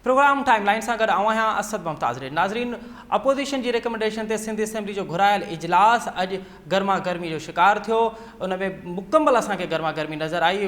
Programme time line से गॾु आहियां असद मुमताज़। नाज़रीन, अपोजिशन की रिकमेंडेशन से सिंध असेंबली जो घुरायल इजलास अज गर्मा गर्मी जो शिकार थो। उन में मुकम्मल असांखे गर्मा गर्मी नज़र आई।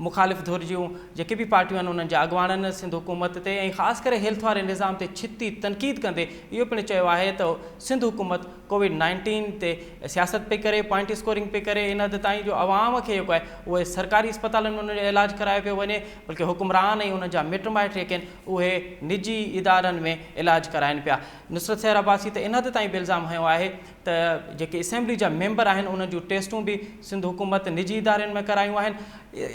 मुखालिफ़ धुर जूं जेके भी पार्टियूं आहिनि उन्हनि जे अॻुवाणनि सिंध हुकूमत ते ऐं ख़ासि करे हेल्थ वारे निज़ाम ते छिती तनक़ीद कंदे इहो पिणु चयो आहे त सिंध हुकूमत कोविड-19 ते सियासत पई करे, पॉइंट स्कोरिंग पई करे। इन हद ताईं जो आवाम खे जेको आहे उहे सरकारी अस्पतालनि में उन जो इलाजु करायो पियो वञे, बल्कि हुकुमरान ऐं उन जा मिट माइट जेके आहिनि उहे निजी इदारनि में इलाजु कराइनि पिया। नुसरत सैर अब्बासी त इन हद ताईं बि इल्ज़ाम हयो आहे त जेके असेंबली जा मेंबर आहिनि उन्हनि जूं टेस्टूं बि सिंध हुकूमत निजी इदारनि में करायूं आहिनि।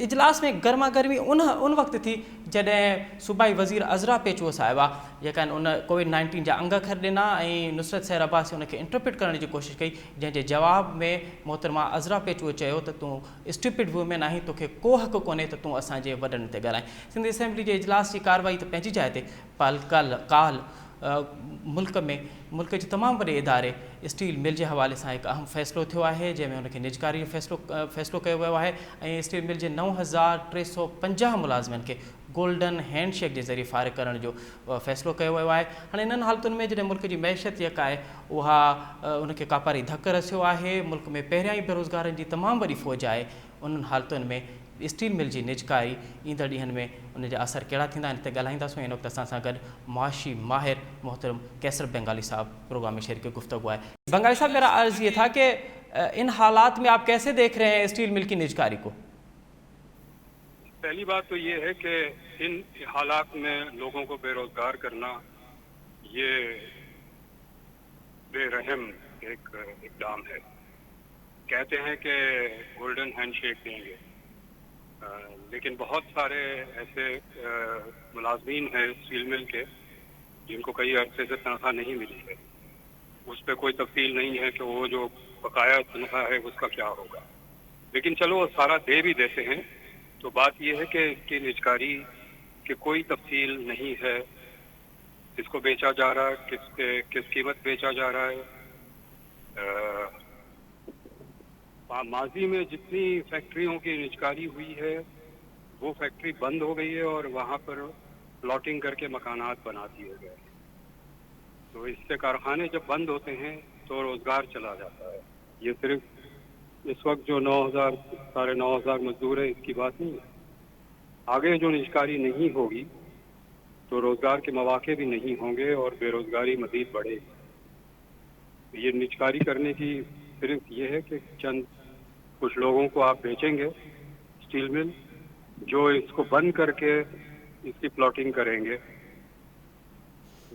इजलास में गर्मा गर्मी उन वक़्तु थी जॾहिं सूबाई वज़ीर अज़रा पेचुओ साहिबा जेका आहिनि उन कोविड-19 जा अंग खर ॾिना ऐं नुसरत सैर अब्बासी उनखे इंटरप्रेट करण जी कोशिशि कई, जंहिंजे जवाब में मोहतरमा अज़रा पेचुओ चयो त तूं स्टूपिड वुमेन आहीं, तोखे को हक़ु कोन्हे त तूं असांजे वॾनि ते ॻाल्हाए। सिंध असेंबली जे इजलास जी कार्रवाई त पंहिंजी जाइ ते काल मुल्क जे तमामु वॾे इदारे स्टील मिल जे हवाले सां हिकु अहम फ़ैसिलो थियो आहे, जंहिंमें उनखे निजकारी जो फ़ैसिलो कयो वियो आहे ऐं स्टील मिल जे 9,350 मुलाज़िमनि खे गोल्डन हैंडशेक जे ज़रिए फ़ारिग़ करण जो फ़ैसिलो कयो वियो आहे। हाणे इन्हनि हालतुनि में जॾहिं मुल्क जी मैशत जेका आहे उहा उनखे कापारी धकु रसियो आहे, मुल्क में पहिरियां ई बेरोज़गारनि जी तमामु वॾी फ़ौज आहे, उन्हनि हालतुनि में स्टील मिल जी निजकारी ईंदड़ ॾींहनि में उन जा असर कहिड़ा थींदा आहिनि ते ॻाल्हाईंदासीं। इन वक़्तु असां गॾु मुआशी माहिर मोहतरम कैसर बंगाली साहब प्रोग्राम में शरीक गुफ्तगू है। बंगाली साहब, मेरा अर्ज़ ये था कि इन हालात में आप कैसे देख रहे हैं स्टील मिल की निजकारी को? पहली बात तो ये है कि इन हालात में लोगों को बेरोजगार करना ये बेरहम एक इक़दाम है। कहते हैं कि गोल्डन हैंडशेक देंगे, लेकिन बहुत सारे ऐसे मुलाजमीन हैं स्टील मिल के जिनको कई अरसे से तनख्वाह नहीं मिली है। उस पर कोई तफसील नहीं है कि वो जो बकाया तनख्वाह है उसका क्या होगा, लेकिन चलो सारा दे भी देते हैं। तो बात ये है कि इसकी निजकारी की कोई तफसील नहीं है, किसको बेचा जा रहा है, किस कीमत बेचा जा रहा है। माजी में जितनी फैक्ट्रियों की निजकारी हुई है वो फैक्ट्री बंद हो गई है और वहाँ पर प्लॉटिंग करके मकानात बना दिए गए। तो इससे कारखाने जब बंद होते हैं तो रोज़गार चला जाता है। ये सिर्फ इस वक्त जो 9,000 साढ़े 9,000 मजदूर है इसकी बात नहीं है। आगे जो निजकारी नहीं होगी तो रोज़गार के मौके भी नहीं होंगे और बेरोज़गारी मज़ीद बढ़ेगी। ये निजकारी करने की सिर्फ ये है कि चंद कुछ लोगों को आप बेचेंगे स्टील मिल, जो इसको बंद करके इसकी प्लॉटिंग करेंगे,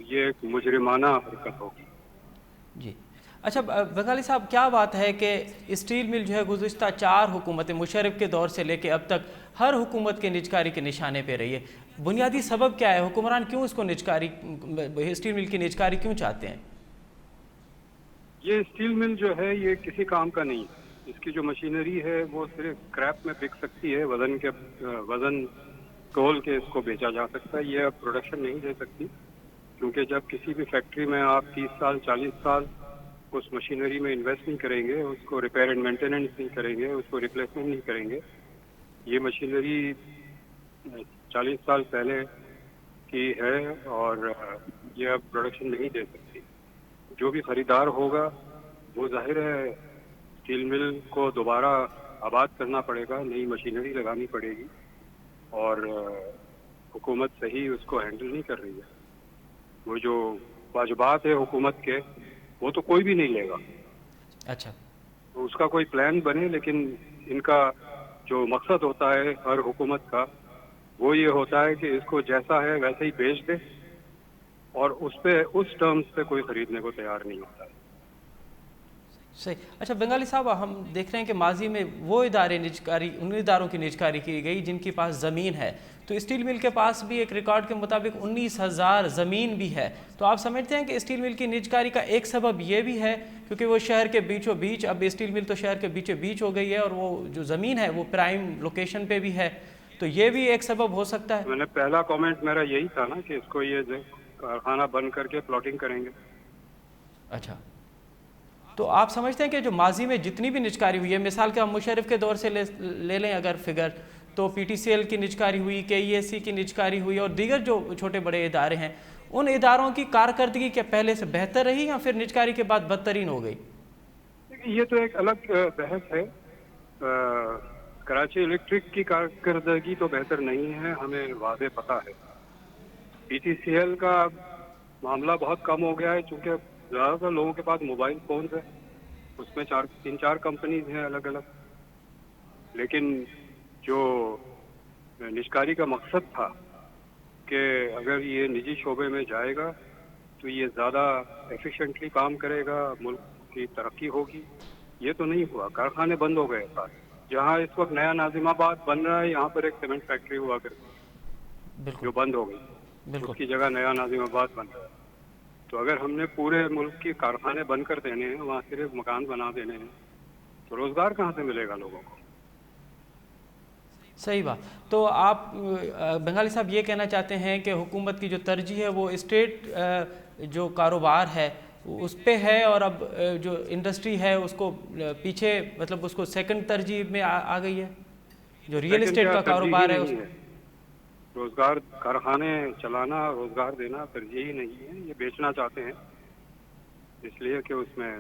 ये एक मुजरिमाना हरकत होगी। जी अच्छा, बंगाली साहब, क्या बात है कि स्टील मिल जो है गुज़िश्ता 4 हुकूमत मुशर्रफ के दौर से लेके अब तक हर हुकूमत के निजकारी के निशाने पे रही है। बुनियादी सबब क्या है? हुक्मरान क्यों इसको निजकारी, स्टील मिल की निजकारी क्यों चाहते हैं? ये स्टील मिल जो है ये किसी काम का नहीं है। इसकी जो मशीनरी है वो सिर्फ स्क्रैप में बिक सकती है, वज़न तोल के इसको बेचा जा सकता है। ये अब प्रोडक्शन नहीं दे सकती, क्योंकि जब किसी भी फैक्ट्री में आप 30 साल 40 साल उस मशीनरी में इन्वेस्ट नहीं करेंगे, उसको रिपेयर एंड मेंटेनेंस नहीं करेंगे, उसको रिप्लेसमेंट नहीं करेंगे, ये मशीनरी 40 साल पहले की है और ये अब प्रोडक्शन नहीं दे सकती। जो भी ख़रीदार होगा वो जाहिर है स्टील मिल को दोबारा आबाद करना पड़ेगा, नई मशीनरी लगानी पड़ेगी और हुकूमत सही उसको हैंडल नहीं कर रही है। वो जो वाजिबात है हुकूमत के वो तो कोई भी नहीं लेगा। अच्छा, तो उसका कोई प्लान बने, लेकिन इनका जो मकसद होता है हर हुकूमत का वो ये होता है कि इसको जैसा है वैसे ही बेच दे और उस टर्म्स पे कोई ख़रीदने को तैयार नहीं होता है। सही। अच्छा बंगाली साहब, हम देख रहे हैं कि माजी में वो इदारे निजकारी, उन इदारों की निजकारी की गई जिनके पास ज़मीन है, तो स्टील मिल के पास भी एक रिकॉर्ड के मुताबिक 19,000 ज़मीन भी है। तो आप समझते हैं कि स्टील मिल की निजकारी का एक सबब ये भी है क्योंकि वो शहर के बीचों बीच, अब स्टील मिल तो शहर के बीचों बीच हो गई है और वो जो ज़मीन है वो प्राइम लोकेशन पे भी है, तो ये भी एक सबब हो सकता है? मैंने पहला कॉमेंट मेरा यही था ना कि इसको ये कारखाना बंद करके प्लॉटिंग करेंगे। अच्छा, तो आप समझते हैं कि जो माजी में जितनी भी निजकारी हुई है, मिसाल के हम मुशर्रफ के दौर से ले लें अगर फिगर, تو پی ٹی سی ایل کی نجکاری ہوئی, کے ای ایس سی کی نجکاری ہوئی اور دیگر جو چھوٹے بڑے ادارے ہیں, ان اداروں کی کارکردگی کیا پہلے سے بہتر رہی یا پھر نجکاری کے بعد بدترین ہو گئی؟ یہ تو ایک الگ بحث ہے. کراچی الیکٹرک کی کارکردگی تو بہتر نہیں ہے, ہمیں واضح پتہ ہے. پی ٹی سی ایل کا معاملہ بہت کم ہو گیا ہے چونکہ زیادہ تر لوگوں کے پاس موبائل فونز ہیں, اس میں 3-4 کمپنیز ہیں الگ الگ. لیکن جو نجکاری کا مقصد تھا کہ اگر یہ نجی شعبے میں جائے گا تو یہ زیادہ ایفیشینٹلی کام کرے گا, ملک کی ترقی ہوگی, یہ تو نہیں ہوا. کارخانے بند ہو گئے سارے. جہاں اس وقت نیا ناظم آباد بن رہا ہے, یہاں پر ایک سیمنٹ فیکٹری ہوا کرتی بالکل جو بند ہو گئی, اس بالکل. کی جگہ نیا ناظم آباد بن رہا ہے. تو اگر ہم نے پورے ملک کی کارخانے بند کر دینے ہیں, وہاں صرف مکان بنا دینے ہیں, تو روزگار کہاں سے ملے گا لوگوں کو؟ صحیح بات. تو آپ بنگالی صاحب یہ کہنا چاہتے ہیں کہ حکومت کی جو ترجیح ہے وہ اسٹیٹ جو کاروبار ہے اس پہ ہے, اور اب جو انڈسٹری ہے اس کو پیچھے, مطلب اس کو سیکنڈ ترجیح میں آ گئی ہے, جو ریئل لیکن اسٹیٹ کیا کا ترجیح ہی کاروبار ہے اس نہیں ہے. روزگار, کارخانے چلانا روزگار دینا ترجیح ہی نہیں ہے. یہ بیچنا چاہتے ہیں اس لیے کہ اس میں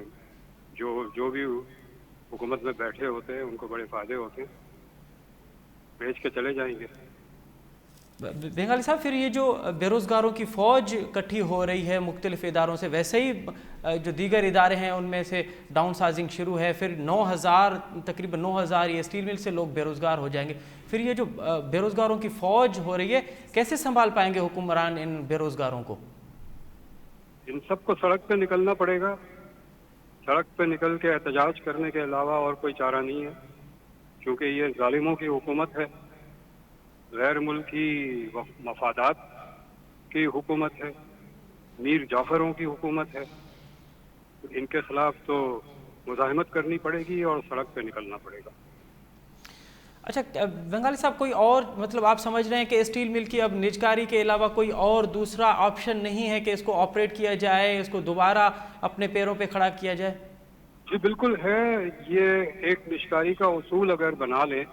جو بھی حکومت میں بیٹھے ہوتے ہیں ان کو بڑے فائدے ہوتے ہیں, بیچ کے چلے جائیں گے. بنگالی صاحب پھر یہ جو بے روزگاروں کی فوج اکٹھی ہو رہی ہے مختلف اداروں سے, ویسے ہی جو دیگر ادارے ہیں ان میں سے ڈاؤن سائزنگ شروع ہے, پھر 9,000 تقریباً 9,000 یہ اسٹیل مل سے لوگ بے روزگار ہو جائیں گے. پھر یہ جو بے روزگاروں کی فوج ہو رہی ہے, کیسے سنبھال پائیں گے حکمران ان بے روزگاروں کو؟ ان سب کو سڑک پہ نکلنا پڑے گا. سڑک پہ نکل کے احتجاج کرنے کے علاوہ اور کوئی چارہ نہیں ہے, کیونکہ یہ ظالموں کی حکومت ہے, غیر ملکی مفادات کی حکومت ہے, میر جعفروں کی حکومت ہے. ان کے خلاف تو مزاحمت کرنی پڑے گی اور سڑک پہ نکلنا پڑے گا. اچھا بنگالی صاحب, کوئی اور مطلب آپ سمجھ رہے ہیں کہ اسٹیل مل کی اب نجکاری کے علاوہ کوئی اور دوسرا آپشن نہیں ہے کہ اس کو آپریٹ کیا جائے, اس کو دوبارہ اپنے پیروں پہ کھڑا کیا جائے؟ جی بالکل ہے. یہ ایک نجکاری کا اصول اگر بنا لیں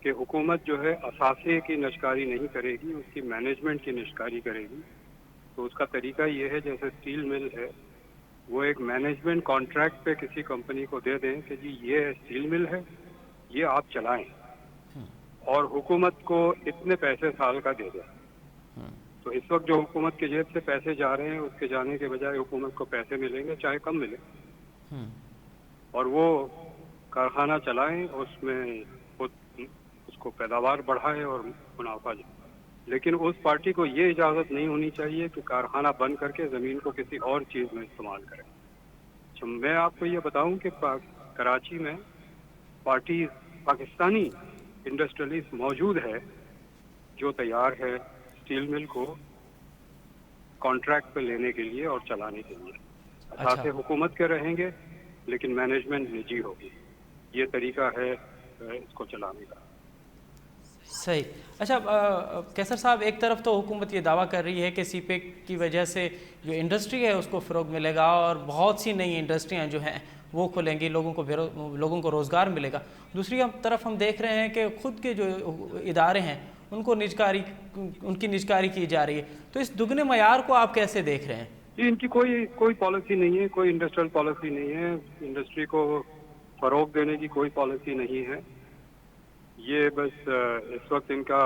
کہ حکومت جو ہے اثاثے کی نجکاری نہیں کرے گی, اس کی مینجمنٹ کی نجکاری کرے گی, تو اس کا طریقہ یہ ہے جیسے اسٹیل مل ہے وہ ایک مینجمنٹ کانٹریکٹ پہ کسی کمپنی کو دے دیں کہ جی یہ اسٹیل مل ہے, یہ آپ چلائیں, اور حکومت کو اتنے پیسے سال کا دے دیں. تو اس وقت جو حکومت کے جیب سے پیسے جا رہے ہیں اس کے جانے کے بجائے حکومت کو پیسے ملیں گے, چاہے کم ملے, اور وہ کارخانہ چلائیں, اس میں اس کو پیداوار بڑھائے اور منافع جائے. لیکن اس پارٹی کو یہ اجازت نہیں ہونی چاہیے کہ کارخانہ بند کر کے زمین کو کسی اور چیز میں استعمال کرے. میں آپ کو یہ بتاؤں کہ کراچی میں پاکستانی انڈسٹریلسٹ موجود ہے جو تیار ہے اسٹیل مل کو کانٹریکٹ پہ لینے کے لیے اور چلانے کے لیے. اچھا, اثاثے حکومت کے رہیں گے لیکن مینجمنٹ نجی ہوگی. یہ طریقہ ہے اس کو چلانے کا. صحیح. اچھا کیسر صاحب, ایک طرف تو حکومت یہ دعویٰ کر رہی ہے کہ سی پیک کی وجہ سے جو انڈسٹری ہے اس کو فروغ ملے گا اور بہت سی نئی انڈسٹریاں جو ہیں وہ کھلیں گی, لوگوں کو روزگار ملے گا. دوسری طرف ہم دیکھ رہے ہیں کہ خود کے جو ادارے ہیں ان کو ان کی نجکاری کی جا رہی ہے. تو اس دگنے معیار کو آپ کیسے دیکھ رہے ہیں؟ جی ان کی کوئی پالیسی نہیں ہے, کوئی انڈسٹریل پالیسی نہیں ہے, انڈسٹری کو فروغ دینے کی کوئی پالیسی نہیں ہے. یہ بس اس وقت ان کا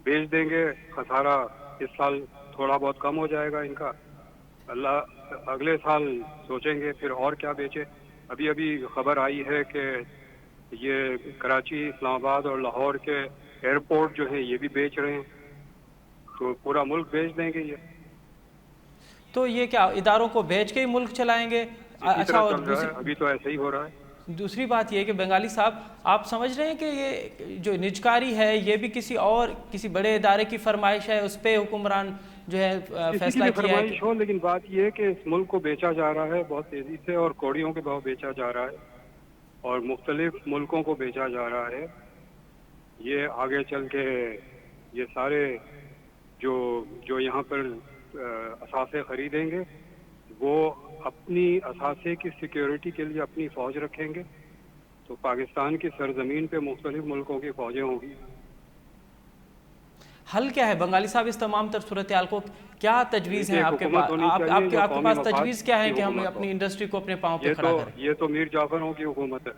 بیچ دیں گے, خسارہ اس سال تھوڑا بہت کم ہو جائے گا ان کا, اگلے سال سوچیں گے پھر اور کیا بیچے. ابھی خبر آئی ہے کہ یہ کراچی, اسلام آباد اور لاہور کے ایئرپورٹ جو ہیں یہ بھی بیچ رہے ہیں, تو پورا ملک بیچ دیں گے. یہ تو یہ کیا اداروں کو بیچ کے ہی ملک چلائیں گے؟ اسی اچھا, طرح اور چل رہا ہے, ابھی تو ایسے ہی ہو رہا ہے. دوسری بات یہ کہ بنگالی صاحب, آپ سمجھ رہے ہیں کہ یہ جو نجکاری ہے یہ بھی کسی بڑے ادارے کی فرمائش ہے, اس پہ حکمران جو ہے کسی کی فیصلہ بھی کیا ہے کہ فرمائش ہو, لیکن بات یہ ہے کہ اس ملک کو بیچا جا رہا ہے بہت تیزی سے, اور کوڑیوں کے بھاؤ بیچا جا رہا ہے, اور مختلف ملکوں کو بیچا جا رہا ہے. یہ آگے چل کے یہ سارے جو یہاں پر اثاثے خریدیں گے وہ اپنی اثاثے کی سیکیورٹی کے لیے اپنی فوج رکھیں گے, تو پاکستان کی سرزمین پہ مختلف ملکوں کی فوجیں ہوں گی, حل کیا ہے بنگالی صاحب اس تمام تر صورتحال کو؟ کیا تجویز ہیں آپ کے پاس؟ آپ کے پاس تجویز کیا ہے کہ ہم اپنی انڈسٹری کو اپنے پاؤں پہ کھڑا کریں؟ یہ تو میر جعفروں کی حکومت ہے.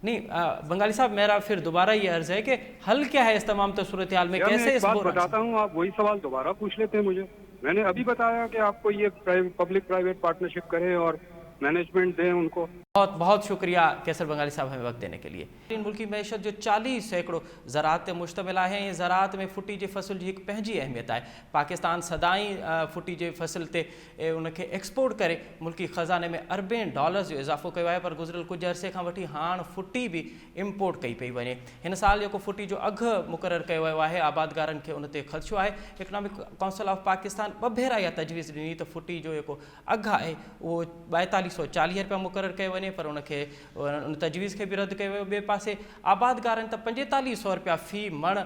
نہیں بنگالی صاحب میرا پھر دوبارہ یہ عرض ہے کہ حل کیا ہے اس تمام تر صورتحال میں؟ کیسے میں اس بات بتاتا ہوں, آپ وہی سوال دوبارہ پوچھ لیتے ہیں مجھے. میں نے ابھی بتایا کہ آپ کو یہ پبلک پرائیویٹ پارٹنرشپ کریں اور مینجمنٹ دیں ان کو. بہت بہت شکریہ کیسر بنگالی صاحب ہمیں وقت دینے کے لیے. ملکی معیشت جو 40 سینکڑوں زراعت تے مشتمل ہے، یہ زراعت میں فٹی جی فصل جی ایک پہنجی اہمیت ہے. پاکستان سدائیں فٹی جی فصل تے ان کے ایکسپورٹ کرے ملکی خزانے میں اربیں ڈالرز جو اضافو کیا ہے، پر گزرل کچھ عرصے کھان وٹھی ہاں فٹی بھی امپورٹ کئی پئی ونے. ہن سال جو فٹی جو اگھ مقرر کیا ہے آبادگارن کے ان تے خدشو ہے. اکنامک کونسل آف پاکستان ببھیرا یا تجویز ڈنی تو فٹی جو اگھ ہے وہ 4240 روپیہ مقرر کیا ونے، پر ان تجویز کے بھی رد کیا. بے پاسے آبادگارن تو 4500 روپیہ فی من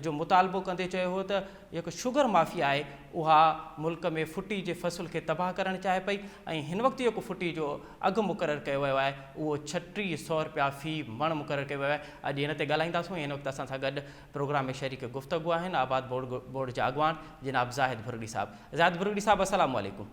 جو مطالبو کندے چاہے ہو تو ایک شوگر مافیا ہے وہاں ملک میں فٹی جے فصل کے تباہ کرنا چاہے پئی. ہن وقت یہ فٹی جو اگھ مقرر کیا ہوا ہے وہ 3600 روپیہ فی من مقرر کیا ہوا ہے. اج ان تے ڳالھائينداسوں. ان وقت اسان سان گڏ پروگرام میں شریک گفتگو آهن آباد بورڈ جا اڳواڻ جناب زاہد بھرگڑی صاحب. زاہد بھرگڑی صاحب السلام علیکم.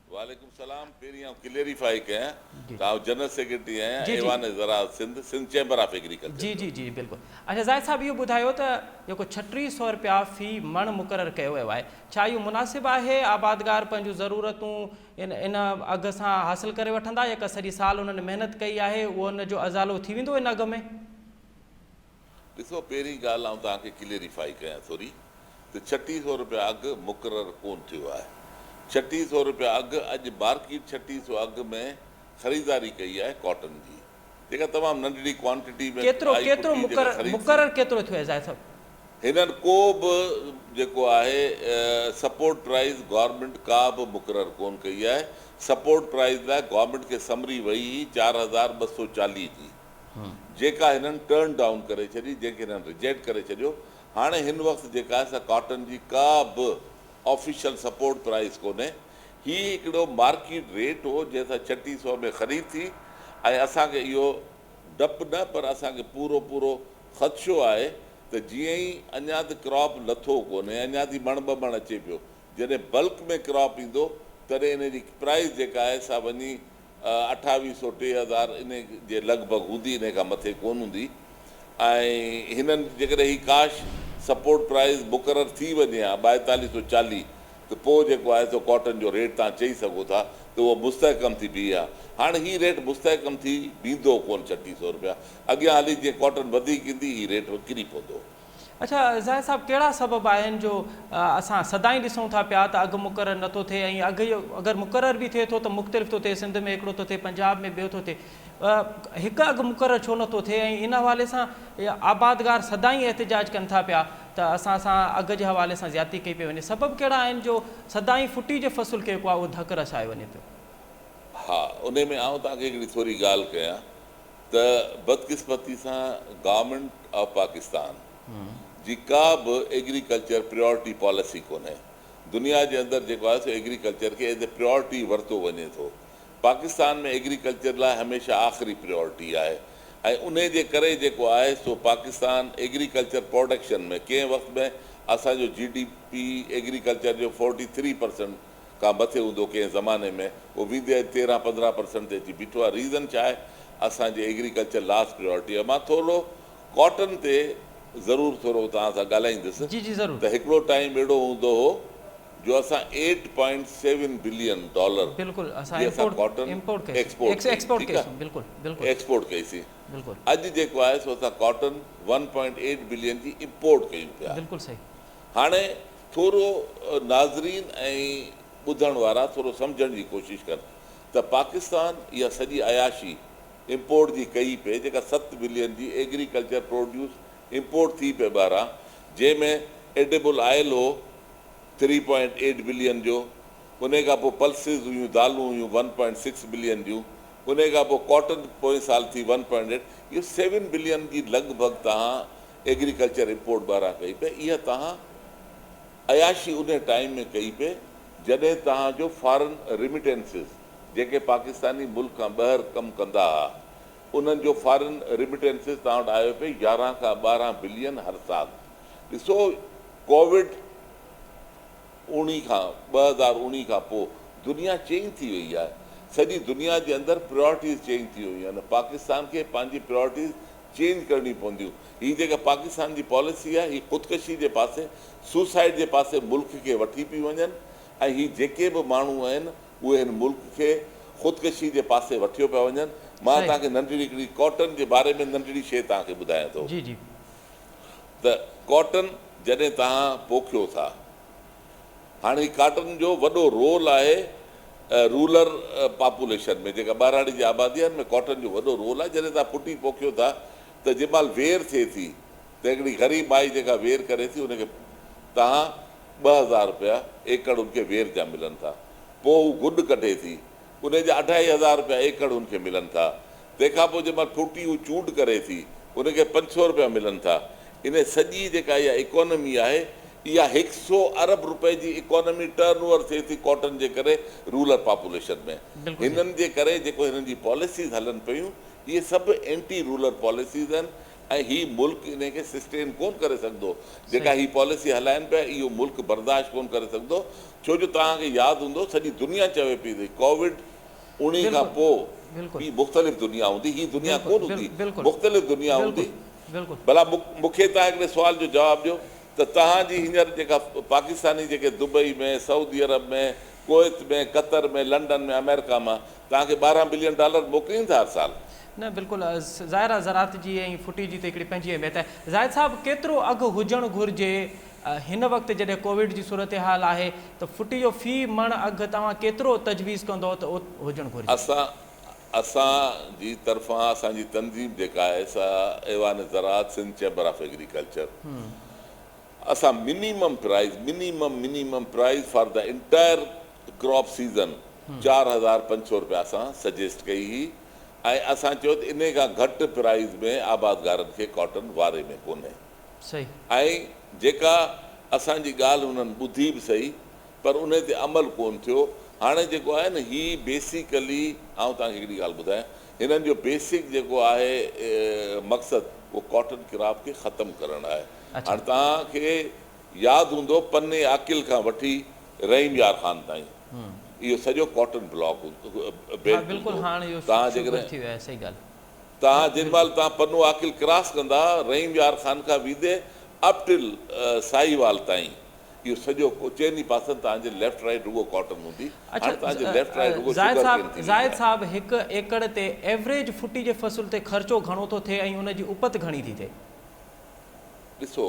وعلیکم السلام. پہری کلیریفائی کیا جنرل سیکرٹری ہیں ایوان زراعت سندھ چیمبر آف ایگریکلچر. جی جی جی بالکل. اچھا زاہد صاحب یہ ॿुधायो تو 3600 روپیہ فی من مقرر کیا ہوا ہے، چھا یہ مناسب ہے؟ آبادگار پنجو ضرورتوں ان اگھ سے حاصل کرے وٹھندا یا کہ ساری سال انہوں نے محنت کئی ہے وہ ان جو ازالو تھی ویندو ان اگھ میں؟ ॾिसो पहिरीं ॻाल्हि आउं तव्हांखे क्लियरिफाई कयां थोरी त 3600 रुपया अघु मुक़ररु कोन थियो आहे. 3600 रुपया अघु अॼु मार्केट 3600 अघु में ख़रीदारी कई आहे कॉटन जी, जेका तमामु नंढड़ी क्वांटिटी में केतिरो मुक़ररु केतिरो थियो आहे ज़ाहिद साहब? हिननि को बि जेको आहे सपोर्ट प्राइस गवर्नमेंट का बि मुक़ररु कोन कई आहे. सपोर्ट प्राइस लाइ गवर्नमेंट खे समरी वई हुई 4240 जी, जेका हिननि टर्न डाउन करे छॾी, जंहिंखे हिननि रिजेक्ट करे छॾियो. हाणे हिन वक़्तु जेका आहे कॉटन जी का बि ऑफिशियल सपोर्ट प्राइस कोन्हे. हीउ हिकिड़ो मार्केट रेट हो जंहिंसां 3600 में ख़रीद थी. ऐं असांखे इहो डपु न पर असांखे पूरो ख़दशो आहे त जीअं ई अञा त क्रॉप लथो कोन्हे, अञा थी मण ॿ मण अचे पियो, जॾहिं बल्क में क्रॉप ईंदो तॾहिं इन जी प्राइस जेका आहे सा वञी 2800 3000 इन जे लॻभॻि हूंदी, इन खां मथे कोन हूंदी. ऐं हिननि जेकॾहिं ही काश सपोर्ट प्राइस मुक़ररु थी वञे हा 4240 त पोइ जेको आहे सो कॉटन जो रेट तव्हां चई सघो था त उहो मुस्तहकम थी बीहे आहे. हाणे हीउ रेट मुस्तहकम थी बीहंदो कोन 3600 रुपया. अॻियां हली जीअं कॉटन वधीक ईंदी हीउ रेट किरी पवंदो. अच्छा ज़ाहिद साहब कहिड़ा सबब आहिनि जो असां सदाईं ॾिसूं था पिया त अघु मुक़ररु नथो थिए, ऐं अघु अगरि मुक़ररु बि थिए थो त मुख़्तलिफ़ थो थिए, सिंध में हिकिड़ो थो थिए, पंजाब में ॿियो थो थिए, हिकु अघु मुक़ररु छो नथो थिए? ऐं इन हवाले सां आबादगार सदाईं एहतिजाज कनि था पिया त असां सां अघु जे हवाले सां ज़्यादती कई पई वञे. सबब कहिड़ा आहिनि जो सदाईं फुटी जे फ़सुल खे जेको आहे उहो धकु रसाए वञे पियो? हा, उन में आउं तव्हांखे हिकिड़ी थोरी ॻाल्हि कयां त बदकिस्मती सां गवर्नमेंट ऑफ पाकिस्तान जी का बि एग्रीकल्चर प्रायोरिटी पॉलिसी कोन्हे. दुनिया जे अंदरि जेको आहे सो एग्रीकल्चर खे एज़ ए प्रायोरिटी वरितो वञे थो. पाकिस्तान में एग्रीकल्चर लाइ हमेशह आख़िरी प्रायोरिटी आहे. ऐं उन जे करे जेको आहे सो पाकिस्तान एग्रीकल्चर प्रोडक्शन में कंहिं वक़्त में असांजो GDP एग्रीकल्चर जो 43% खां मथे हूंदो कंहिं ज़माने में, उहो वेंदे 13-15% ते अची बीठो आहे. रीज़न छा आहे? असांजे एग्रीकल्चर लास्ट प्रायोरिटी आहे. मां थोरो कॉटन ते ज़रूरु थोरो तव्हां सां ॻाल्हाईंदुसि त हिकिड़ो टाइम अहिड़ो हूंदो हो जो असां $8.7 बिलियन कॉटन एक्सपोर्ट कईसीं. अॼु जेको आहे सो असां कॉटन 1.8 बिलियन जी इम्पोर्ट कयूं पिया. हाणे थोरो नाज़रीन ऐं ॿुधण वारा थोरो सम्झण जी कोशिशि कनि त पाकिस्तान इहा सॼी अयाशी इम्पोर्ट जी कई पिए, जेका 7 बिलियन जी एग्रीकल्चर प्रोड्यूस इम्पोर्ट थी पिए ॿाहिरां, जंहिंमें एडिबल ऑयल हो 3.8 बिलियन जो, उन खां पोइ पल्सिस हुयूं, दालूं हुयूं 1.6 बिलियन जूं, उन खां पोइ कॉटन पोएं साल थी 1.8. इहो 7 बिलियन जी लॻभॻि तव्हां एग्रीकल्चर इम्पोर्ट ॿाहिरां कई पिए. इहा तव्हां अयाशी उन टाइम में कई पिए जॾहिं तव्हांजो फॉरेन रिमिटेंसिस जेके पाकिस्तानी मुल्क खां ॿाहिरि कमु कंदा हुआ उन्हनि जो फॉरेन रिमिटेंसिस तव्हां वटि आयो पिए 11 खां 12 बिलियन हर साल। ॾिसो कोविड 2019 खां पोइ दुनिया चेंज थी वई आहे। सॼी दुनिया जे अंदरि प्रायोरिटीज़ चेंज थी वयूं आहिनि। पाकिस्तान खे पंहिंजी प्रायोरिटीज़ चेंज करणी पवंदियूं। हीअ जेका पाकिस्तान जी पॉलिसी आहे हीअ ख़ुदकशी जे पासे, सुसाइड जे पासे मुल्क खे वठी पई वञनि, ऐं हीअ जेके बि माण्हू आहिनि उहे हिन मुल्क खे ख़ुदकशी जे पासे वठियो पिया वञनि। मां तव्हांखे नंढड़ी हिकिड़ी कॉटन जे बारे में नंढड़ी शइ तव्हांखे ॿुधायां थो त कॉटन जॾहिं तव्हां पोखियो था, हाणे हीउ कॉटन जो वॾो रोल आहे रूरल पॉपुलेशन में, जेका ॿाराड़ी जी आबादी आहे, में कॉटन जो वॾो रोल आहे। जॾहिं तव्हां पुटी पोखियो था त जंहिं महिल वेर थिए थी त हिकिड़ी ग़रीब माई जेका वेर करे थी उनखे तव्हां 2000 रुपया एकड़ उनखे वेर जा मिलनि था। पोइ हू गुॾु कढे थी, उनजा 2500 रुपया एकड़ उनखे मिलनि था। तंहिंखां पोइ जंहिं महिल फुटी हू चूड करे थी उनखे 500 रुपया मिलनि था। इन सॼी जेका इहा इकोनॉमी आहे इहा 100 अरब रुपए जी इकोनॉमी टर्न ओवर थिए थी कॉटन जे करे रूरल पॉपुलेशन में। हिननि जे करे जेको हिननि जी पॉलिसीज़ हलनि पियूं इहे सभु एंटी रूरल पॉलिसीज़ आहिनि, ऐं हीउ मुल्क इन खे सस्टेन कोन करे सघंदो। जेका हीअ पॉलिसी हलाइनि पिया इहो मुल्क बर्दाश्त कोन करे सघंदो, छो जो तव्हांखे यादि हूंदो सॼी दुनिया चवे पई थी कोविड 19 खां पोइ ॿी मुख़्तलिफ़ दुनिया हूंदी, हीअ दुनिया कोन हूंदी, मुख़्तलिफ़ में हूंदी। भला मूंखे तव्हां हिकिड़े सुवाल जो जवाबु ॾियो त तव्हांजी हींअर जेका पाकिस्तानी जेके दुबई में, सऊदी अरब में, कुवैत में, कतर में, लंडन में, अमेरिका मां तव्हांखे $12 बिलियन मोकिलीनि था हर साल? न बिल्कुलु ज़ाहिर आहे ज़रात जी ऐं फुटी जी त हिकिड़ी पंहिंजी अहमियत आहे। ज़ाहिद साहिबु केतिरो अघु हुजणु घुरिजे हिन वक़्तु जॾहिं कोविड जी सूरत हाल आहे त फुटी जो फी मण अघु तव्हां केतिरो तजवीज़ कंदो त हुजणु घुरिजे? असांजी तरफ़ां असांजी तंज़ीम जेका आहे सा ऐवान ज़रात सिंध चैम्बर ऑफ एग्रीकल्चर, असां minimum price for the entire crop season 4500 रुपया असां सजेस्ट कई हुई, ऐं असां चयो त इन खां घटि प्राइस में आबादगारनि खे कॉटन वारे में कोन्हे। सही। ऐं जेका असांजी ॻाल्हि हुननि ॿुधी बि सही, पर उन ते अमल कोन थियो। हाणे जेको आहे न हीअ बेसिकली आउं तव्हांखे हिकिड़ी ॻाल्हि ॿुधायां, हिननि जो बेसिक जेको आहे मक़सदु उहो कॉटन क्रॉप खे ख़तमु करणु आहे। हाणे तव्हांखे यादि हूंदो पन्ने आकिल खां वठी रहीम यार ख़ान ताईं इहो सॼो कॉटन ब्लॉक तव्हां जेॾी महिल तव्हां पन्नो आकिल क्रॉस कंदा रहीम यार ख़ान खां वीदे अप टिल साहिवाल ताईं इहो सॼो चइनी पासनि तव्हांजे लेफ्ट राइट रुगो कॉटन हूंदी। ज़ाहिद साहिबु हिकु एकड़ ते एवरेज फुटी जे फ़सुल ते ख़र्चो घणो थो थिए ऐं उनजी उपत घणी थी थिए? ॾिसो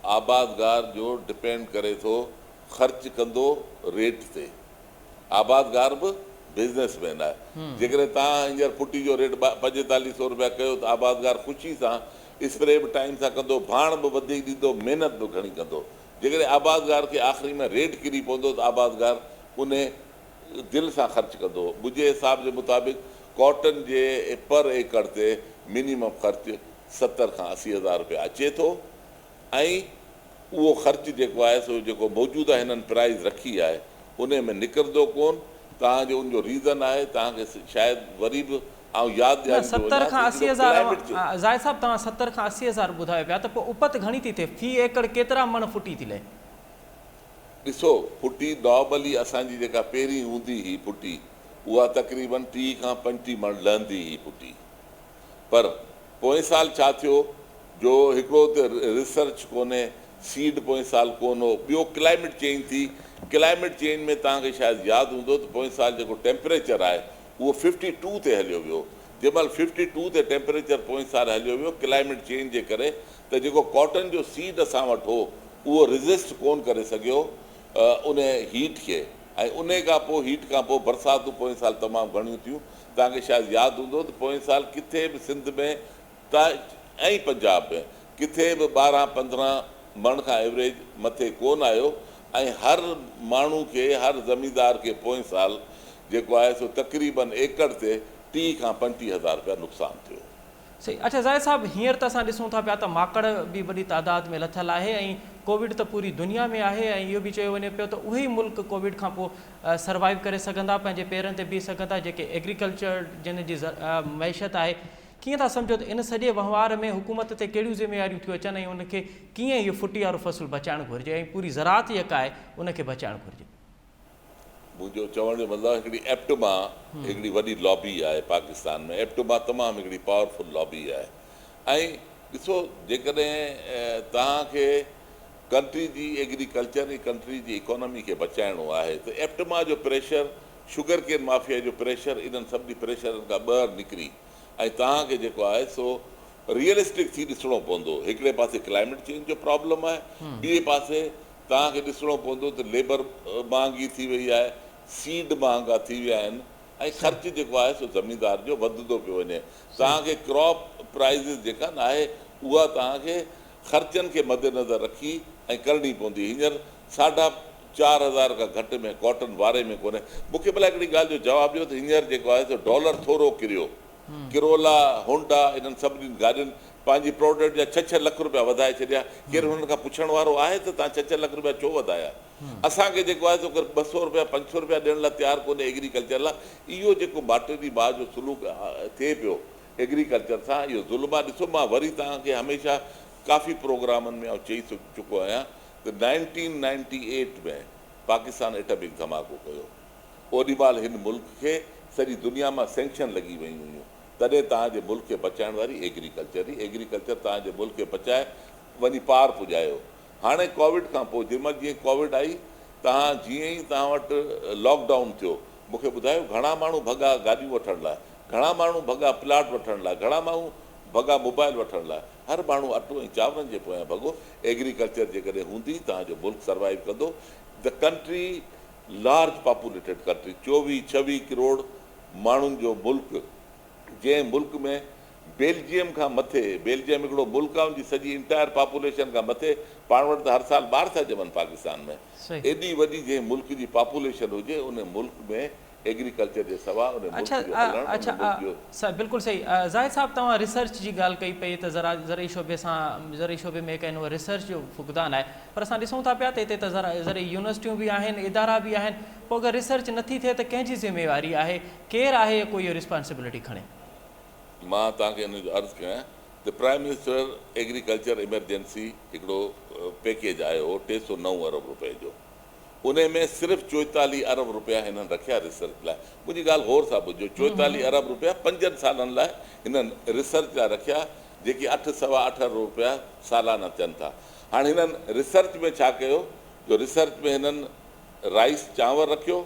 आबादगार जो डिपेंड करे थो ख़र्च कंदो रेट ते। आबादगार बि बिज़नेसमैन आहे। जेकॾहिं तव्हां हींअर फुटी जो रेट 4500 रुपया कयो त आबादगार ख़ुशी सां स्प्रे बि टाइम सां कंदो, भाण बि वधीक ॾींदो, महिनत बि घणी कंदो। जेकॾहिं आबादगार खे आख़िरी में रेट किरी पवंदो त आबादगार उन दिलि सां ख़र्चु कंदो। मुंहिंजे हिसाब जे मुताबिक़ कॉटन जे पर एकड़ ते मिनिमम ख़र्चु 70 खां 80 हज़ार रुपया अचे थो, ऐं उहो ख़र्चु जेको आहे सो जेको मौजूदा हिननि प्राइज़ रखी आहे उन में निकिरंदो कोन। तव्हांजो उनजो रीज़न आहे तव्हांखे शायदि वरी बि ऐं यादि 70 खां 80 हज़ार। ज़ाहिद साहिबु तव्हां 70 खां 80 हज़ार ॿुधायो पिया त पोइ उपत घणी थी थिए? फी एकड़ केतिरा मण फुटी थी लहे? ॾिसो फुटी नॉर्मली असांजी जेका पहिरीं हूंदी हुई फुटी उहा तक़रीबन 30 खां 35 मण लहंदी हुई फुटी। पर पोएं साल छा थियो जो हिकिड़ो त रिसर्च कोन्हे, सीड पोएं साल कोन हो, ॿियो क्लाइमेट चेंज थी। क्लाइमेट चेंज में तव्हांखे शायदि यादि हूंदो त पोएं साल जेको टेम्परेचर आहे उहो 52 ते हलियो वियो। जंहिं महिल 52 ते टेम्परेचर पोएं साल हलियो वियो क्लाइमेट चेंज जे करे त जेको कॉटन जो सीड असां वटि हो उहो रिज़िस्ट कोन करे सघियो उन हीट खे, ऐं उन खां पोइ हीट खां पोइ बरसातूं पोएं साल तमामु घणियूं थियूं। तव्हांखे शायदि यादि हूंदो त पोएं साल किथे बि सिंध में ऐं पंजाब में किथे बि 12-15 मण खां एवरेज मथे कोन आयो, ऐं हर माण्हू खे हर ज़मींदार खे पोएं साल जेको आहे सो तक़रीबन एकड़ ते 30 खां 35 हज़ार रुपया नुक़सानु थियो। सही। अच्छा ज़ाहिद साहिबु हींअर त असां ॾिसूं था पिया त माकड़ बि वॾी तादाद में लथियलु आहे ऐं कोविड त पूरी दुनिया में आहे, ऐं इहो बि चयो वञे पियो त उहे ई मुल्क कोविड खां पोइ सर्वाइव करे सघंदा, पंहिंजे पेरनि ते बीह सघंदा जेके एग्रीकल्चर जिन जी मैशत आहे। कीअं था सम्झो त इन सॼे वहिंवार में हुकूमत ते कहिड़ियूं ज़िम्मेवारियूं थियूं अचनि ऐं उनखे कीअं इहो फुटी वारो फ़सुलु बचाइणु घुरिजे ऐं पूरी ज़रात जेका आहे उनखे बचाइणु घुरिजे? मुंहिंजो चवण जो मतिलबु हिकिड़ी एप्टमा हिकिड़ी वॾी लॉबी आहे पाकिस्तान में। एप्टमा तमामु हिकिड़ी पावरफुल लॉबी आहे। ऐं ॾिसो, जेकॾहिं तव्हांखे कंट्री जी एग्रीकल्चर ऐं कंट्री जी इकोनॉमी खे बचाइणो आहे त एप्टमा जो प्रेशर, शुगर केन माफ़िया जो प्रेशर, इन्हनि सभिनी प्रेशरनि खां ॿाहिरि निकिरी ऐं तव्हांखे जेको आहे सो रियलिस्टिक थी ॾिसणो पवंदो। हिकिड़े पासे क्लाइमेट चेंज जो प्रॉब्लम आहे, ॿिए पासे तव्हांखे ॾिसणो पवंदो त लेबर महांगी थी वई आहे, सीड महांगा थी विया आहिनि ऐं ख़र्चु जेको आहे सो ज़मीनदार जो वधंदो पियो वञे। तव्हांखे क्रॉप प्राइज़िस जेका न आहे उहा तव्हांखे ख़र्चनि खे मद्देनज़र रखी ऐं करणी पवंदी। हींअर 4,500 खां घटि में कॉटन वारे में कोन्हे। मूंखे भला हिकिड़ी ॻाल्हि जो जवाबु ॾियो त हींअर जेको आहे सो डॉलर थोरो किरियो, किरोला, होंडा, इन्हनि सभिनीनि गाॾियुनि पंहिंजी प्रोडक्ट जा 6-6 लख रुपया वधाए छॾिया। केरु हुननि खां पुछण वारो आहे त तव्हां 6-6 लख रुपया छो वधाया? असांखे जेको आहे सो 200 रुपया 500 रुपया ॾियण लाइ तयारु कोन्हे एग्रीकल्चर लाइ। इहो जेको माटरी माउ जो सुलूक थिए पियो एग्रीकल्चर सां, इहो ज़ुल्म आहे। ॾिसो, मां वरी तव्हांखे हमेशह काफ़ी प्रोग्रामनि में चई चुको आहियां त 1998 में पाकिस्तान एटमिक धमाको कयो। ओॾी महिल हिन मुल्क खे सॼी दुनिया मां सैंक्शन लॻी वयूं हुयूं। तॾहिं तव्हांजे मुल्क खे बचाइण वारी एग्रीकल्चर तव्हांजे मुल्क खे बचाए वञी पार पुॼायो। हाणे कोविड खां पोइ जंहिंमहिल जीअं कोविड आई, जीअं ई तव्हां वटि लॉकडाउन थियो, मूंखे ॿुधायो घणा माण्हू भॻा गाॾियूं वठण लाइ, घणा माण्हू भॻा प्लाट वठण लाइ, घणा माण्हू भॻा मोबाइल वठण लाइ। हर माण्हू अटो ऐं चांवरनि जे पोयां भॻो। एग्रीकल्चर जेकॾहिं हूंदी तव्हांजो मुल्क सर्वाइव कंदो। The country, large populated country, 24-26 crore माण्हुनि जो मुल्क, जंहिं मुल्क में बेल्जियम खां मथे, बेल्जियम हिकिड़ो मुल्क आहे, उनजी सॼी इंटायर पॉपुलेशन खां मथे, पाण वटि त हर साल ॿार था ॼमनि पाकिस्तान में। एॾी वॾी जंहिं मुल्क जी पॉपुलेशन हुजे, उन मुल्क में एग्रीकल्चर जे सवाइ बिल्कुलु सही। ज़ाहिद साहब, तव्हां रिसर्च जी ॻाल्हि कई पई त ज़रई शोबे में हिकु रिसर्च जो फुक़दान आहे, पर असां ॾिसूं था पिया त हिते त ज़रई यूनिवर्सिटियूं बि आहिनि, इदारा बि आहिनि। पोइ अगरि रिसर्च नथी थिए त कंहिंजी ज़िम्मेवारी आहे? केरु आहे कोई इहो रिस्पॉन्सिबिलिटी खणे? मां तव्हांखे हिन जो अर्ज़ु कयां त प्राइम मिनिस्टर एग्रीकल्चर इमरजेंसी हिकिड़ो पैकेज आयो 309 अरब रुपए जो। उन में सिर्फ़ु 44 अरब रुपया हिननि रखिया रिसर्च लाइ। मुंहिंजी ॻाल्हि गौर सां ॿुधो, 44 अरब रुपया 5 सालनि लाइ हिननि रिसर्च लाइ रखिया, जेकी 8-8.25 अरब रुपया सालाना थियनि था। हाणे हिननि रिसर्च में छा कयो? जो रिसर्च में हिननि राइस चांवर रखियो,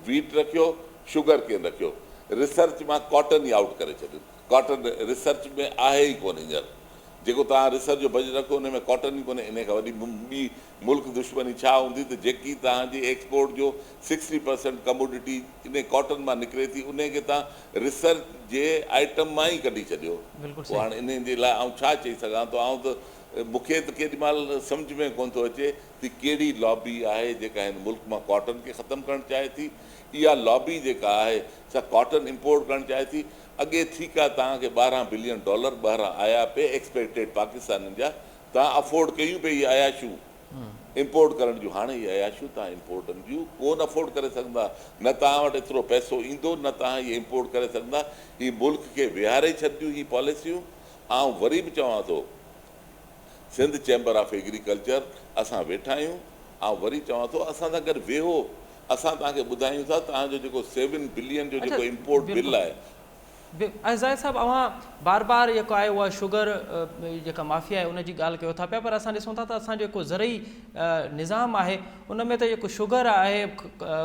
वीट रखियो, शुगर केन रखियो। रिसर्च मां कॉटन ई आउट करे छॾियो। कॉटन रिसर्च में आहे ई कोन्हे। हींअर जेको तव्हां रिसर्च जो बजट रखो, उन में कॉटन ई कोन्हे। इन खां वॾी ॿी मुल्क दुश्मनी छा हूंदी त जेकी तव्हांजी एक्सपोर्ट जो 60% कमोडिटी इन कॉटन मां निकिरे थी, उन खे तव्हां रिसर्च जे आइटम मां ई कढी छॾियो। पोइ हाणे इन जे लाइ आउं छा चई सघां थो? आउं त मूंखे त केॾी महिल सम्झ में कोन थो अचे त कहिड़ी लॉबी आहे जेका हिन मुल्क मां कॉटन खे ख़तमु करणु चाहे थी। इहा लॉबी जेका आहे सा कॉटन इम्पोर्ट करणु चाहे थी। अॻे ठीकु आहे, तव्हांखे $12 बिलियन ॿाहिरां आया पे एक्सपेक्टेड पाकिस्ताननि जा, तव्हां अफोर्ड कयूं पे इहे अयाशूं इम्पोर्ट करण जूं। हाणे इहे अयाशूं तव्हां इम्पोर्टनि जूं कोन अफोर्ड करे सघंदा। न तव्हां वटि एतिरो पैसो ईंदो, न तव्हां इहे इम्पोर्ट करे सघंदा। ही मुल्क खे विहारे छॾियूं ही पॉलिसियूं। ऐं वरी बि चवां थो, सिंध चैम्बर ऑफ एग्रीकल्चर असां वेठा आहियूं। ऐं वरी चवां थो, असां सां गॾु वेहो, असां तव्हांखे ॿुधायूं था तव्हांजो जेको 7 बिलियन जो जेको इम्पोर्ट बिल आहे। ज़ाहिद साहब, बार बार जेको आहे उहा शुगर जेका माफ़िया आहे उनजी ॻाल्हि कयो था पिया, पर असां ॾिसूं था त असांजो जेको ज़रई निज़ाम आहे उन में त जेको शुगर आहे,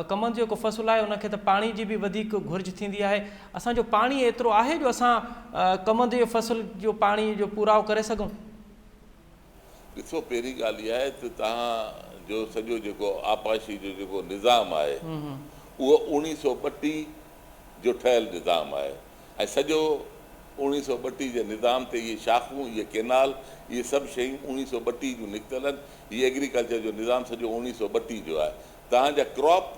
कमंद जो जेको फ़सुलु आहे, उनखे त पाणी जी बि वधीक घुर्ज थींदी आहे। असांजो पाणी एतिरो आहे जो असां कमंद जो फ़सुल जो पाणी जो पूराव करे सघूं? ॾिसो, पहिरीं ॻाल्हि इहा आहे त तव्हांजो सॼो जेको आपाशी जो जेको निज़ाम आहे उहो 1932 जो ठहियलु निज़ाम आहे। ऐं सॼो 1932 जे निज़ाम ते इहे शाखूं, इहे केनाल, इहे सभु शयूं 1932 जूं निकितल आहिनि। हीअ एग्रीकल्चर जो निज़ाम सॼो 1932 जो आहे। तव्हांजा क्रॉप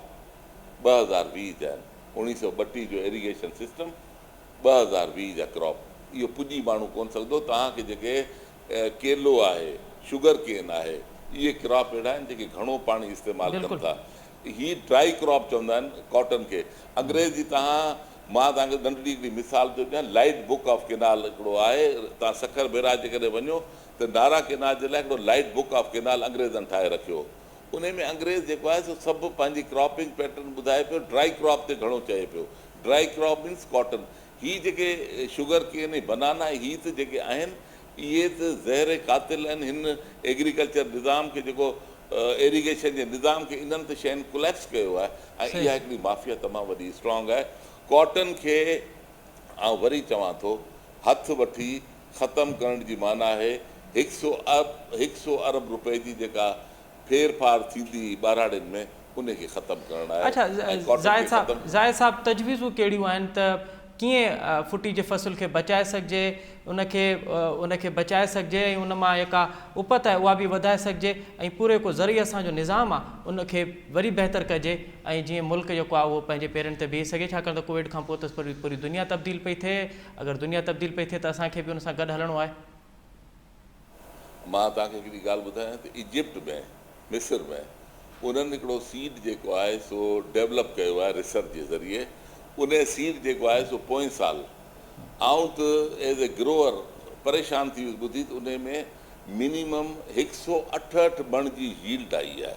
2020 जा आहिनि। 1932 जो इरीगेशन सिस्टम, 2020 जा क्रॉप। इहो पुॼी माण्हू कोन सघंदो। तव्हांखे जेके केलो आहे, शुगर केन आहे, इहे क्रॉप अहिड़ा आहिनि जेके घणो पाणी इस्तेमालु कनि था। ही ड्राई क्रॉप चवंदा आहिनि कॉटन खे। अंग्रेज़ी तव्हां मां तव्हांखे नंढड़ी हिकिड़ी मिसाल थो ॾियां, लाइट बुक ऑफ केनाल हिकिड़ो आहे, तव्हां सखर बैराज जे करे वञो त नारा केनाल जे लाइ हिकिड़ो लाइट बुक ऑफ केनाल अंग्रेज़नि ठाहे रखियो। उन में अंग्रेज़ जेको आहे सो सभु पंहिंजी क्रॉपिंग पैटर्न ॿुधाए पियो, ड्राई क्रॉप ते घणो चए पियो। Dry crop means cotton. हीअ जेके शुगर केन बनाना हीअ त जेके आहिनि इहे त ज़हर क़ातिल आहिनि। हिन एग्रीकल्चर निज़ाम खे जेको इरिगेशन जे निज़ाम खे इन्हनि त शयुनि कोलैप्स कयो आहे ऐं इहा हिकिड़ी माफ़िया तमामु वॾी स्ट्रॉंग आहे। कॉटन खे आउं वरी चवां थो हथु वठी ख़तमु करण जी माना आहे 100 अरब रुपए जी जेका फेर फार थींदी ॿारहाड़ियुनि में उनखे ख़तमु करणु आहे। अच्छा ज़ाहिद साहब, तजवीज़ूं कहिड़ियूं आहिनि त कीअं फुटी जे फसल खे बचाए सघिजे, उनखे बचाए सघिजे ऐं उन मां जेका उपत आहे उहा बि वधाए सघिजे ऐं पूरे को ज़रिए असांजो निज़ाम आहे उनखे वरी बहितर कजे ऐं जीअं मुल्क जेको आहे उहो पंहिंजे पेरनि ते बीह सघे, छाकाणि त कोविड खां पोइ त पूरी दुनिया तब्दील पई थिए। अगरि दुनिया तब्दील पई थिए त असांखे बि उन सां गॾु हलणो आहे। मां तव्हांखे हिकिड़ी ॻाल्हि ॿुधायां त इजिप्ट में, मिस्र में उन्हनि हिकिड़ो सीड जेको आहे सो डेवलप कयो आहे रिसर्च जे ज़रिए। उन सीड जेको आहे सो पोएं साल आउं त एज़ ए ग्रोअर परेशान थी वियुसि ॿुधी त उन में मिनिमम 168 मण जी यील्ड आई आहे।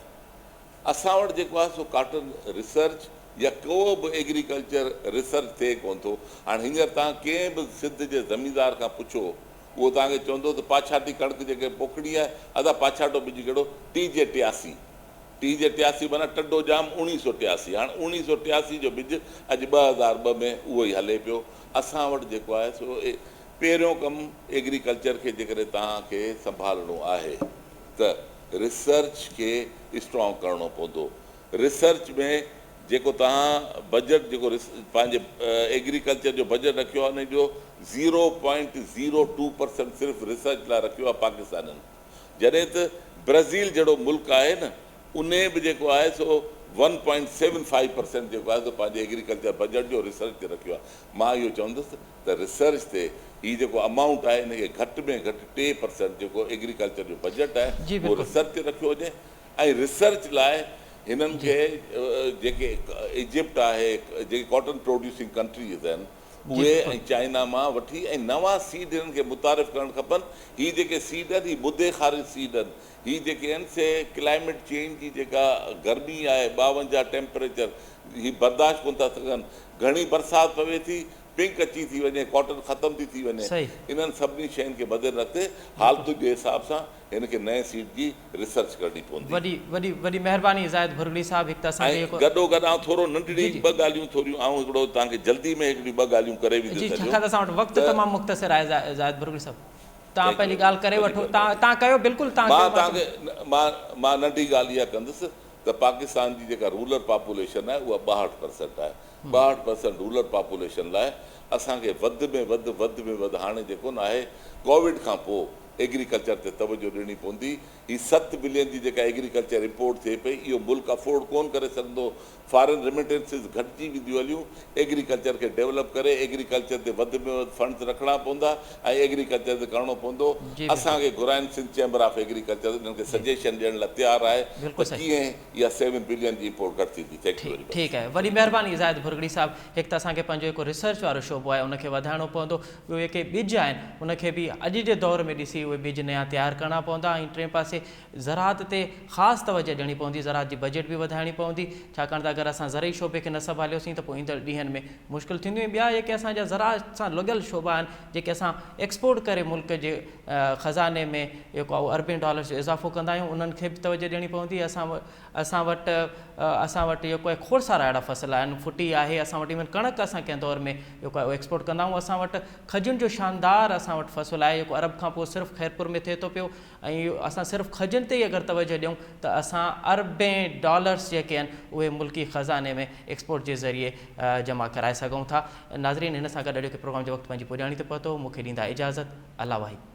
असां वटि जेको आहे सो कॉटन रिसर्च या को बि एग्रीकल्चर रिसर्च थिए कोन थो। हाणे हींअर तव्हां कंहिं बि सिंध जे ज़मीनदार खां पुछो, उहो तव्हांखे चवंदो त पाछाटी कणिक जेके पोखणी आहे अदा पाछाटो ॿिज कहिड़ो, टी जे 83 माना टडो जाम 1983। हाणे 1983 जो ॿिज अॼु 2002 में उहो ई हले पियो। असां वटि जेको आहे सो पहिरियों कमु एग्रीकल्चर खे जेकॾहिं तव्हांखे संभालणो आहे त रिसर्च खे स्ट्रॉंग करिणो पवंदो। रिसर्च में जेको तव्हां बजट जेको पंहिंजे एग्रीकल्चर जो बजट रखियो आहे उन जो 0.02% सिर्फ़ु रिसर्च लाइ रखियो आहे पाकिस्ताननि, जॾहिं त ब्राज़ील जहिड़ो मुल्क आहे न उन बि जेको आहे सो 1.75% जेको आहे सो पंहिंजे एग्रीकल्चर बजट जो रिसर्च ते रखियो आहे। मां इहो चवंदुसि त रिसर्च ते हीउ जेको अमाउंट आहे इनखे घटि में घटि 3% जेको एग्रीकल्चर जो बजट आहे उहो रिसर्च ते रखियो हुजे। ऐं रिसर्च लाइ हिननि खे जेके इजिप्ट आहे, जेके कॉटन प्रोड्यूसिंग कंट्रीज़ आहिनि उहे ऐं चाइना मां वठी ऐं नवां सीड हिननि खे मुतारिफ़ करणु खपनि। हीअ जेके सीड आहिनि हीअ मुदे ख़ारिज सीड आहिनि। हीअ जेके आहिनि से क्लाइमेट चेंज जी जेका गर्मी आहे 52 टेम्परेचर हीअ बर्दाश्त कोन था सघनि। घणी बरसाति पवे थी, पिंक अची थी वञे, कॉटन ख़तमु थी थी वञे। इन्हनि सभिनी शयुनि खे मदे रखते हालतुनि जे हिसाब सां हिनखे नए सीड जी रिसर्च करणी पवंदी। वॾी महिरबानी ज़ाहिद भुरगली साहब। हिकु त असांखे गॾोगॾु आउं थोरो नंढड़ी ॿ ॻाल्हियूं थोरियूं आउं हिकिड़ो तव्हांखे जल्दी में हिकिड़ी ॿ ॻाल्हियूं करे बि जी, छाकाणि त असां वटि वक़्तु तमामु मुख़्तसिर आहे ज़ाहिद भुरगली साहब। तव्हां पंहिंजी ॻाल्हि करे वठो, तव्हां कयो बिल्कुलु। मां नंढी ॻाल्हि इहा कंदुसि त पाकिस्तान जी जेका रूरल पॉपुलेशन आहे उहा 62% आहे। 62% रूरल पॉपुलेशन लाइ असांखे वधि में वधि हाणे जेको न आहे कोविड खां पोइ एग्रीकल्चर ते तवजो ॾियणी पवंदी। ही 7 बिलियन जी जेका एग्रीकल्चर इंपोर्ट थिए पई इहो मुल्क अफोर्ड कोन करे सघंदो। फॉरेन रिमिटेंसिस घटिजी वेंदियूं हलियूं। एग्रीकल्चर खे डेवलप करे एग्रीकल्चर ते वधि में वधि फंड्स रखणा पवंदा ऐं एग्रीकल्चर ते करिणो पवंदो। असांखे घुराइनि सिंध चैम्बर ऑफ एग्रीकल्चर हिननि खे सजेशन ॾियण लाइ तयारु आहे त कीअं इहा 7 बिलियन जी इंपोर्ट घटि थींदी। ठीकु आहे, वॾी महिरबानी ज़ाहिद भुरगड़ी साहब। हिकु त असांखे पंहिंजो जेको रिसर्च वारो शोबो आहे उनखे वधाइणो पवंदो। ॿियो जेके ॿिज आहिनि उनखे बि अॼु जे दौर में ॾिसी उहे ॿिज नया तयारु करणा पवंदा ऐं टे पासे ज़राअत ते ख़ासि तवजो ॾियणी पवंदी। ज़राअत जी बजट बि वधाइणी पवंदी, छाकाणि त अगरि असां ज़रई शोबे खे न संभालियोसीं त पोइ ईंदड़ ॾींहंनि में मुश्किल थींदियूं। ॿिया जेके असांजा ज़राअत सां लॻियल शोबा आहिनि जेके असां एक्सपोर्ट करे मुल्क जे ख़ज़ाने में जेको आहे अरबें डॉलर जो इज़ाफ़ो कंदा आहियूं उन्हनि खे बि तवजो ॾियणी पवंदी। असां वटि जेको आहे खोड़सारा अहिड़ा फसल आहिनि। फुटी आहे, असां वटि इवन कणक असां कंहिं दौर में जेको आहे एक्सपोर्ट कंदा आहियूं। असां वटि खजुनि जो शानदार असां वटि फसल आहे जेको अरब खां पोइ सिर्फ़ु ख़ैरपुर में थिए थो पियो ऐं असां सिर्फ़ु खजुनि ते ई अगरि तवजो ॾियूं त असां अरबें डॉलर्स जेके आहिनि उहे मुल्की ख़ज़ाने में एक्सपोर्ट जे ज़रिए जमा कराए सघूं था। नाज़रीन, हिन सां गॾु प्रोग्राम जो वक़्तु पंहिंजी पुॼाणी ते पहुतो। मूंखे ॾींदा इजाज़त। अल्लाह वाहिद।